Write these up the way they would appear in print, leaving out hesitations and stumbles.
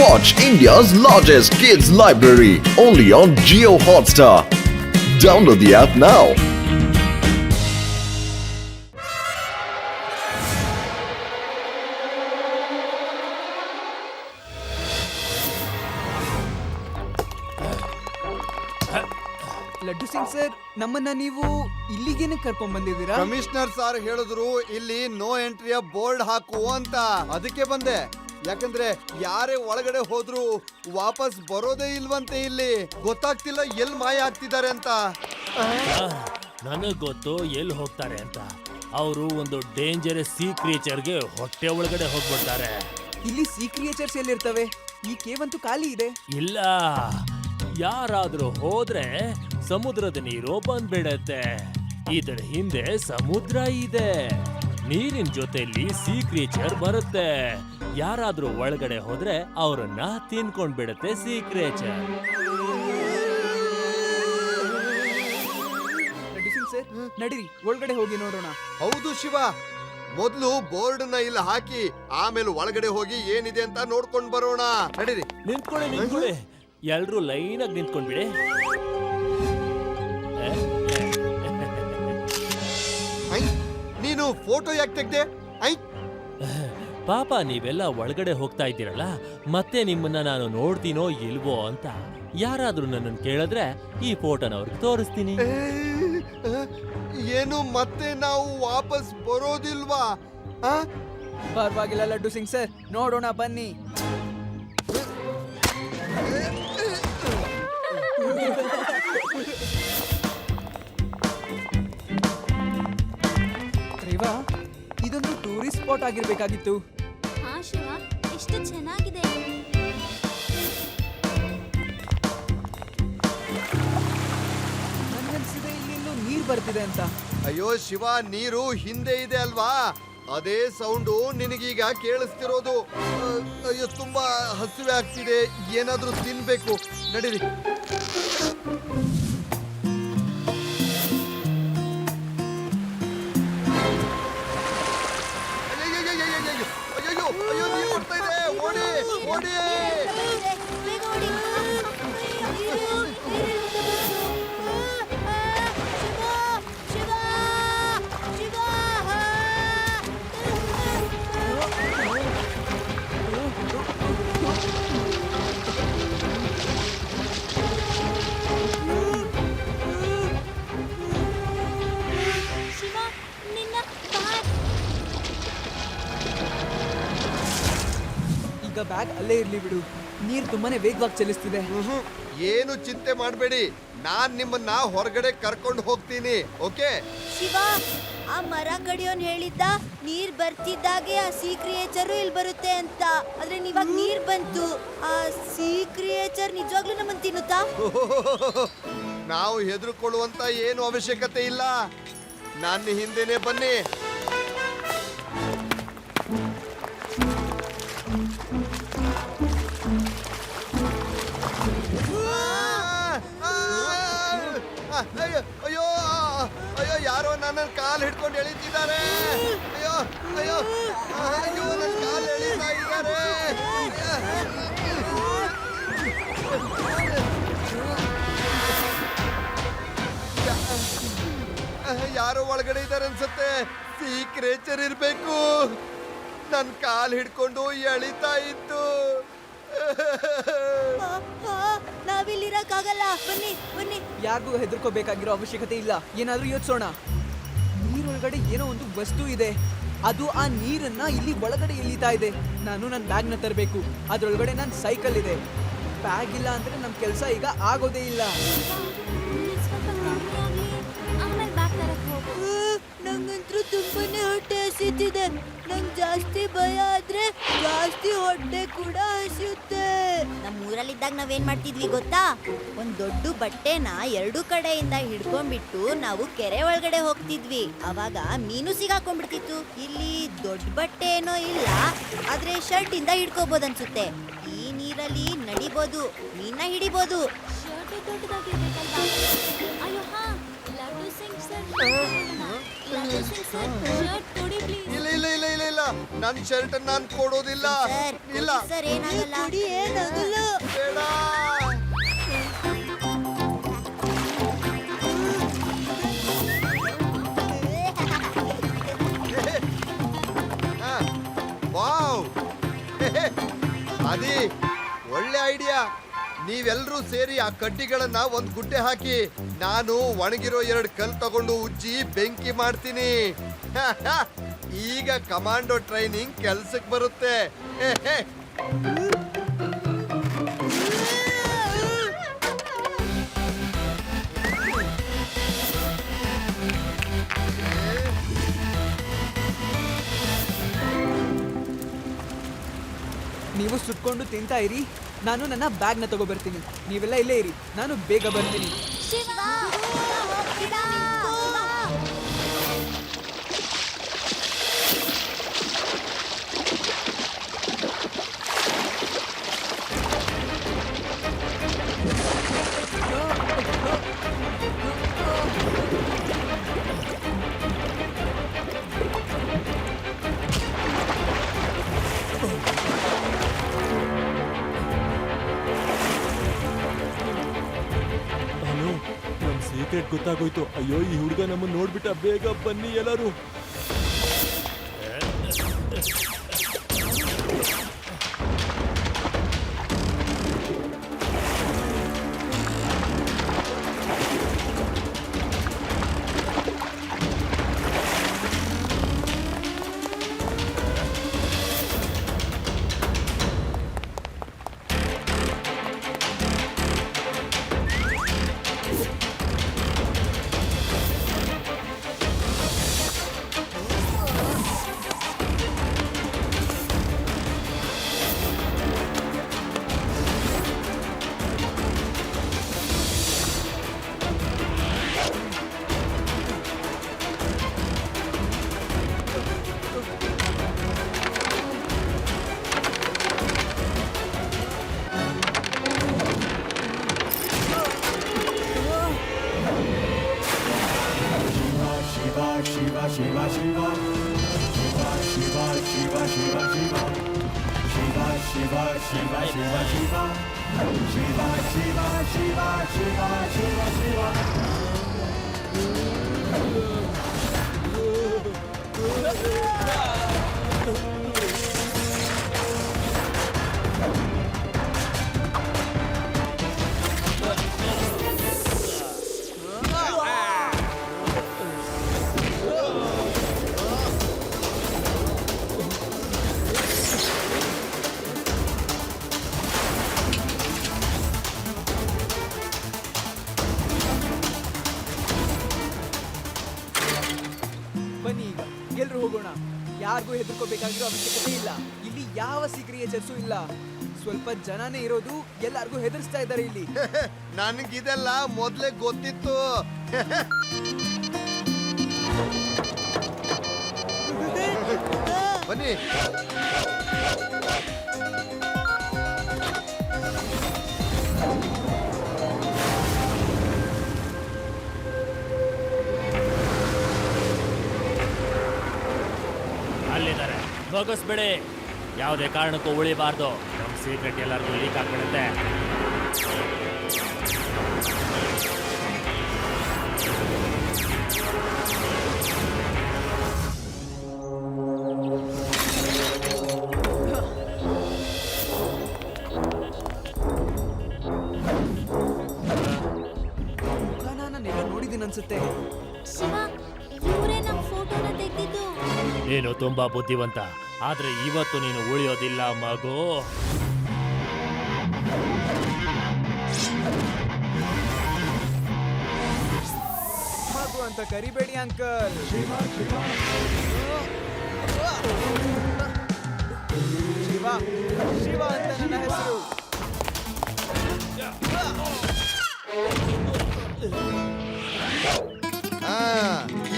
Watch India's largest kids library only on Jio Hotstar. Download the app now. Laddu Singh sir, ನಮ್ಮನ್ನ ನೀವು ಇಲ್ಲಿಗೇನೆ ಕರ್ಕೊಂಡ್ ಬಂದಿದ್ದೀರಾ? Commissioner sir ಹೇಳಿದ್ರು ಇಲ್ಲಿ ನೋ ಎಂಟ್ರಿಯ ಬೋರ್ಡ್ ಹಾಕು ಅಂತ, ಅದಕ್ಕೆ ಬಂದೆ. ಯಾಕಂದ್ರೆ ಯಾರೇ ಒಳಗಡೆ ಹೋದ್ರು ವಾಪಸ್ ಬರೋದೇ ಇಲ್ವಂತೆ. ಇಲ್ಲಿ ಗೊತ್ತಾಗ್ತಿಲ್ಲ ಎಲ್ ಮಾಯ ಆಗ್ತಿದ್ದಾರೆ ಅಂತ. ನನಗ್ ಗೊತ್ತು ಎಲ್ಲಿ ಹೋಗ್ತಾರೆ ಅಂತ. ಅವರು ಒಂದು ಡೇಂಜರಸ್ ಸೀ ಕ್ರಿಯೇಚರ್ಗೆ ಹೊಟ್ಟೆ ಒಳಗಡೆ ಹೋಗ್ಬಿಡ್ತಾರೆ. ಇಲ್ಲಿ ಸೀ ಕ್ರಿಯೇಚರ್ಸ್ ಎಲ್ಲಿರ್ತವೆ? ಈ ಕೇವ್ ಅಂತೂ ಖಾಲಿ ಇದೆ. ಇಲ್ಲ, ಯಾರಾದ್ರೂ ಹೋದ್ರೆ ಸಮುದ್ರದ ನೀರು ಬಂದ್ಬಿಡತ್ತೆ. ಇದರ ಹಿಂದೆ ಸಮುದ್ರ ಇದೆ. ನೀರಿನ ಜೊತೆಲಿ ಸೀ ಕ್ರಿಯೇಚರ್ ಬರುತ್ತೆ. ಯಾರಾದ್ರೂ ಒಳಗಡೆ ಹೋದ್ರೆ ಅವರನ್ನ ತಿನ್ಕೊಂಡ್ ಬಿಡತ್ತೆ sea creature. Laddu Singh sir, ನಡೀರಿ ಒಳಗಡೆ ಹೋಗಿ ನೋಡೋಣ. ಹೌದು ಶಿವ, ಮೊದ್ಲು ಬೋರ್ಡ್ ನ ಇಲ್ಲಿ ಹಾಕಿ ಆಮೇಲೆ ಒಳಗಡೆ ಹೋಗಿ ಏನಿದೆ ಅಂತ ನೋಡ್ಕೊಂಡ್ ಬರೋಣ. ನಡೀರಿ. ನಿಂತ್ಕೊಳ್ಳಿ. ಎಲ್ರೂ ಲೈನ್ ಆಗಿ ನಿಂತ್ಕೊಂಡ್ಬಿಡಿ. ನೀನು ಫೋಟೋ ಯಾಕೆ ತೆಗ್ದೆ? ಪಾಪ, ನೀವೆಲ್ಲ ಒಳಗಡೆ ಹೋಗ್ತಾ ಇದ್ದೀರಲ್ಲ, ಮತ್ತೆ ನಿಮ್ಮನ್ನ ನಾನು ನೋಡ್ತೀನೋ ಇಲ್ವೋ ಅಂತ ಯಾರಾದ್ರೂ ನನ್ನನ್ನು ಕೇಳಿದ್ರೆ ಈ ಫೋಟೋನ ಅವ್ರಿಗೆ ತೋರಿಸ್ತೀನಿ. ಏನು ಮತ್ತೆ ನಾವು ವಾಪಸ್ ಬರೋದಿಲ್ವಾ? ಪರವಾಗಿಲ್ಲ ಲಡ್ಡು ಸಿಂಗ್ ಸರ್, ನೋಡೋಣ ಬನ್ನಿ. ರೇವಾ, ಇದೊಂದು ಟೂರಿಸ್ಟ್ ಸ್ಪಾಟ್ ಆಗಿರ್ಬೇಕಾಗಿತ್ತು. ಹಾ ಶಿವ, ಎಷ್ಟು ಚೆನ್ನಾಗಿದೆ. ನನ್ಗನ್ಸಿದೆ ಇಲ್ಲಿ ಎಲ್ಲೋ ನೀರ್ ಬರ್ತಿದೆ ಅಂತ. ಅಯ್ಯೋ ಶಿವ, ನೀರು ಹಿಂದೆ ಇದೆ ಅಲ್ವಾ? ಅದೇ ಸೌಂಡು ನಿನಗೀಗ ಕೇಳಿಸ್ತಿರೋದು. ಅಯ್ಯೋ, ತುಂಬಾ ಹಸಿವೆ ಆಗ್ತಿದೆ, ಏನಾದ್ರೂ ತಿನ್ಬೇಕು. ನಡೀರಿ. ಅಯ್ಯೋ, ಅಯ್ಯೋ, ನೀರು ಬರ್ತಾ ಇದೆ. ಓಡಿ ಓಡಿ. ಬೇಗ ಓಡಿ. ಶಿವ, ಶಿವ, ಶಿವ. ಶಿವ, ನಿನ್ನ ಬ್ಯಾಗ್. ಈಗ ಬ್ಯಾಗ್ ಅಲ್ಲೇ ಇರ್ಲಿ ಬಿಡು. ನೀರ್ ತುಂಬಾನೇ ವೇಗವಾಗಿ ಚಲಿಸ್ತಿದೆ. ಏನು ಚಿಂತೆ ಮಾಡಬೇಡಿ, ನಾನ್ ನಿಮ್ಮನ್ನ ಹೊರಗಡೆ ಕರ್ಕೊಂಡು ಹೋಗ್ತೀನಿ. ಓಕೆ? ಶಿವ, ಆ ಮರ ಕಡಿಯೋನ್ ಹೇಳಿದ್ದ ನೀರ್ ಬರ್ತಿದ್ದಾಗೆ ಆ ಸೀ ಕ್ರಿಯೇಚರ್ ಇಲ್ಲಿ ಬರುತ್ತೆ ಅಂತ. ಆದ್ರೆ ಇವಾಗ ನೀರ್ ಬಂತು. ಆ ಸೀ ಕ್ರಿಯೇಚರ್ ನಿಜವಾಗ್ಲೂ ನಮ್ಮನ್ನ ತಿನ್ನುತ್ತಾ? ನಾವು ಹೆದರ್ಕೊಳ್ಳುವಂತ ಏನು ಅವಶ್ಯಕತೆ ಇಲ್ಲ. ನನ್ನ ಹಿಂದೆನೆ ಬನ್ನಿ. ಅಯ್ಯೋ, ಅಯ್ಯೋ, ಅಯ್ಯೋ, ಯಾರೋ ನನ್ನ ಕಾಲ್ ಹಿಡ್ಕೊಂಡು ಎಳಿತಿದ್ದಾರೆ. ಅಯ್ಯೋ, ಅಯ್ಯೋ, ಅಯ್ಯೋ, ನನ್ನ ಕಾಲ್ ಎಳಿತಾ ಇದ್ದಾರೆ. ಯಾರೋ ಒಳಗಡೆ ಇದ್ದಾರೆ ಅನ್ಸುತ್ತೆ. ಸೀ ಕ್ರಿಯೇಚರ್ ಇರ್ಬೇಕು. ನನ್ನ ಕಾಲ್ ಹಿಡ್ಕೊಂಡು ಎಳಿತಾ ಇತ್ತು. ನಾವಿಲ್ಲಿರಕ್ಕಾಗಲ್ಲ. ಬನ್ನಿ ಬನ್ನಿ. ಯಾರಿಗೂ ಹೆದರ್ಕೋಬೇಕಾಗಿರೋ ಅವಶ್ಯಕತೆ ಇಲ್ಲ. ಏನಾದ್ರೂ ಯೋಚಿಸೋಣ. ನೀರೊಳಗಡೆ ಏನೋ ಒಂದು ವಸ್ತು ಇದೆ. ಅದು ಆ ನೀರನ್ನ ಇಲ್ಲಿ ಒಳಗಡೆ ಎಳಿತಾ ಇದೆ. ನಾನು ನನ್ನ ಬ್ಯಾಗ್ನ ತರಬೇಕು. ಅದ್ರೊಳಗಡೆ ನನ್ನ ಸೈಕಲ್ ಇದೆ. ಬ್ಯಾಗ್ ಇಲ್ಲ ಅಂದ್ರೆ ನಮ್ಮ ಕೆಲಸ ಈಗ ಆಗೋದೇ ಇಲ್ಲ. ಆಮೇಲೆ ಬ್ಯಾಗ್ ತರಕ್ ಹೋಗು. ನಂಗಂತೂ ತುಂಬಾನೇ ಹೊಟ್ಟೆ ಹಸಿತಿದೆ. ನಂಗೆ ಜಾಸ್ತಿ ಭಯ ಆದ್ರೆ ಜಾಸ್ತಿ ಹೊಟ್ಟೆ ಕೂಡ ಹಸಿಯುತ್ತೆ. ನಮ್ಮ ಊರಲ್ಲಿದ್ದಾಗ ನಾವೇನ್ ಮಾಡ್ತಿದ್ವಿ ಗೊತ್ತಾ? ಒಂದ್ ದೊಡ್ಡ ಬಟ್ಟೆನ ಎರಡು ಕಡೆಯಿಂದ ಹಿಡ್ಕೊಂಡ್ಬಿಟ್ಟು ನಾವು ಕೆರೆ ಒಳಗಡೆ ಹೋಗ್ತಿದ್ವಿ. ಅವಾಗ ಮೀನು ಸಿಗಾಕೊಂಡ್ಬಿಡ್ತಿತ್ತು. ಇಲ್ಲಿ ದೊಡ್ಡ ಬಟ್ಟೆ ಏನೋ ಇಲ್ಲ, ಆದ್ರೆ ಶರ್ಟ್ ಇಂದ ಹಿಡ್ಕೋಬಹುದು ಅನ್ಸುತ್ತೆ. ಈ ನೀರಲ್ಲಿ ನಡಿಬೋದು, ಮೀನ ಹಿಡಿಬೋದು. ಶರ್ಟ್ ದೊಡ್ಡದಾಗಿರ್ಬೇಕಲ್ವಾ? ಅಯ್ಯೋ ಹಾ, ಲಡ್ಡು ಸಿಂಗ್ ಸರ್ ಶರ್ಟ್ ಕೊಡಿ ಪ್ಲೀಸ್ ಇಲ್ಲ ಇಲ್ಲ ಇಲ್ಲ ಇಲ್ಲ ಇಲ್ಲ ನನ್ ಶರ್ಟ್ ನಾನ್ ಕೊಡೋದಿಲ್ಲ ಸರ್ ಇಲ್ಲ ಸರ್ ಏನಾಗಲ್ಲ ಏನಾಗಲ್ಲ ಬೇಡ ವಾವ್ ಅದಿ ಒಳ್ಳೆ ಐಡಿಯಾ ನೀವೆಲ್ಲರೂ ಸೇರಿ ಆ ಕಡ್ಡಿಗಳನ್ನ ಒಂದ್ ಗುಡ್ಡೆ ಹಾಕಿ ನಾನು ಒಣಗಿರೋ 2 ಕಲ್ ತಗೊಂಡು ಉಜ್ಜಿ ಬೆಂಕಿ ಮಾಡ್ತೀನಿ ಈಗ ಕಮಾಂಡೋ ಟ್ರೈನಿಂಗ್ ಕೆಲ್ಸಕ್ಕೆ ಬರುತ್ತೆ ನೀವು ಸುಟ್ಕೊಂಡು ತಿಂತಾ ಇರಿ, ನಾನು ನನ್ನ ಬ್ಯಾಗ್ನ ತಗೋ ಬರ್ತೀನಿ. ನೀವೆಲ್ಲ ಇಲ್ಲೇ ಇರಿ, ನಾನು ಬೇಗ ಬರ್ತೀನಿ. ಶಿವ ಹೋಗ್ಬೇಡ ಹಲೋ, ನಮ್ ಸೀಕ್ರೆಟ್ ಗೊತ್ತಾಗೋಯ್ತು. ಅಯ್ಯೋ, ಈ ಹುಡುಗ ನಮ್ಮನ್ನ ನೋಡ್ಬಿಟ್ಟ. ಬೇಗ ಬನ್ನಿ ಎಲ್ಲರೂ. ಬನ್ನಿ ಈಗ ಎಲ್ರು ಹೋಗೋಣ. ಯಾರಿಗೂ ಹೆದರ್ಕೋಬೇಕಾಗಿರೋ ಅವಶ್ಯಕತೆ ಇಲ್ಲ. ಇಲ್ಲಿ ಯಾವ ಕ್ರಿಯೇಚರ್ಸು ಇಲ್ಲ. ಸ್ವಲ್ಪ ಜನನೇ ಇರೋದು, ಎಲ್ಲಾರ್ಗೂ ಹೆದರ್ಸ್ತಾ ಇದ್ದಾರೆ ಇಲ್ಲಿ. ನನಗಿದೆಲ್ಲ ಮೊದ್ಲೇ ಗೊತ್ತಿತ್ತು ಬನ್ನಿ ಅಲ್ಲಿದ್ದಾರೆ, ಬಗ್ಗಿಸ್ಬೇಡಿ. ಯಾವುದೇ ಕಾರಣಕ್ಕೂ ಉಳಿಬಾರ್ದು. ನಮ್ಮ ಸೀಕ್ರೆಟ್ ಎಲ್ಲರಿಗೂ ಲೀಕ್ ಆಗ್ಬಿಡುತ್ತೆ. ನಾನೆಲ್ಲ ನೋಡಿದ್ದೀನಿ ಅನ್ಸುತ್ತೆ. ಶಿವ ಇವರೇ ನಮ್ಮ ಫೋಟೋನ ತೆಗೆದಿದ್ದು. ನೀನು ತುಂಬಾ ಬುದ್ಧಿವಂತ, ಆದ್ರೆ ಇವತ್ತು ನೀನು ಉಳಿಯೋದಿಲ್ಲ ಮಗು. ಮಗು ಅಂತ ಕರಿಬೇಡಿ ಅಂಕಲ್. ಶಿವ ಶಿವ ಅಂತ ನನ್ನ ಹೆಸರು.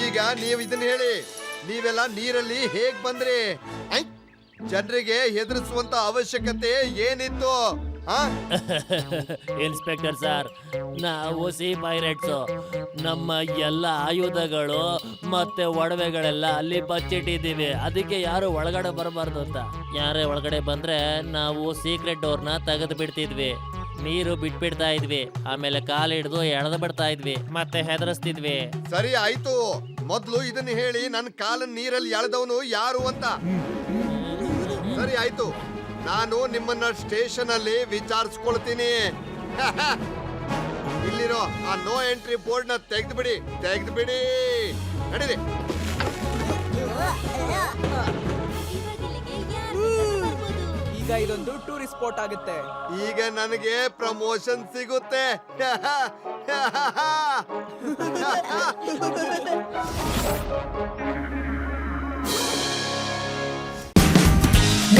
ಈಗ ನೀವು ಇದನ್ನ ಹೇಳಿ, ನೀವೆಲ್ಲ ನೀರಲ್ಲಿ ಹೇಗ್ ಬಂದ್ರಿ? ಜನರಿಗೆ ಹೆದರಿಸುವಂತ ಅವಶ್ಯಕತೆ ಏನಿತ್ತು? ಇನ್ಸ್ಪೆಕ್ಟರ್ ಸರ್, ನಾವು ಸಿ ಪೈರೇಟ್ಸು. ನಮ್ಮ ಎಲ್ಲ ಆಯುಧಗಳು ಮತ್ತೆ ಒಡವೆಗಳೆಲ್ಲ ಅಲ್ಲಿ ಬಚ್ಚಿಟ್ಟಿದ್ದೀವಿ. ಅದಕ್ಕೆ ಯಾರು ಒಳಗಡೆ ಬರಬಾರ್ದು ಅಂತ. ಯಾರೇ ಒಳಗಡೆ ಬಂದ್ರೆ ನಾವು ಸೀಕ್ರೆಟ್ ಡೋರ್ನ ತೆಗೆದು ಬಿಡ್ತಿದ್ವಿ, ನೀರು ಬಿಟ್ಬಿಡ್ತಾ ಇದ್ವಿ, ಆಮೇಲೆ ಕಾಲು ಹಿಡಿದು ಎಳೆದು ಬಿಡ್ತಾ ಇದ್ವಿ, ಮತ್ತೆ ಹೆದರಿಸ್ತಿದ್ವಿ. ಸರಿ ಆಯ್ತು, ಮೊದ್ಲು ಇದನ್ನ ಹೇಳಿ ನನ್ನ ಕಾಲನ್ ನೀರಲ್ಲಿ ಎಳೆದವನು ಯಾರು ಅಂತ. ಸರಿ ಆಯ್ತು, ನಾನು ನಿಮ್ಮನ್ನ ಸ್ಟೇಷನ್ ಅಲ್ಲಿ ವಿಚಾರಿಸ್ಕೊಳ್ತೀನಿ. ಇಲ್ಲಿರೋ ಆ ನೋ ಎಂಟ್ರಿ ಬೋರ್ಡ್ ನ ತೆಗೆದು ಬಿಡಿ ನಡೀರಿ. ಈಗ ಇದೊಂದು ಟೂರಿಸ್ಟ್ ಸ್ಪಾಟ್ ಆಗುತ್ತೆ. ಈಗ ನನಗೆ ಪ್ರಮೋಷನ್ ಸಿಗುತ್ತೆ.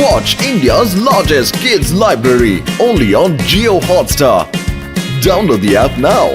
Watch India's largest kids library only on Geo Hotstar. Download the app now.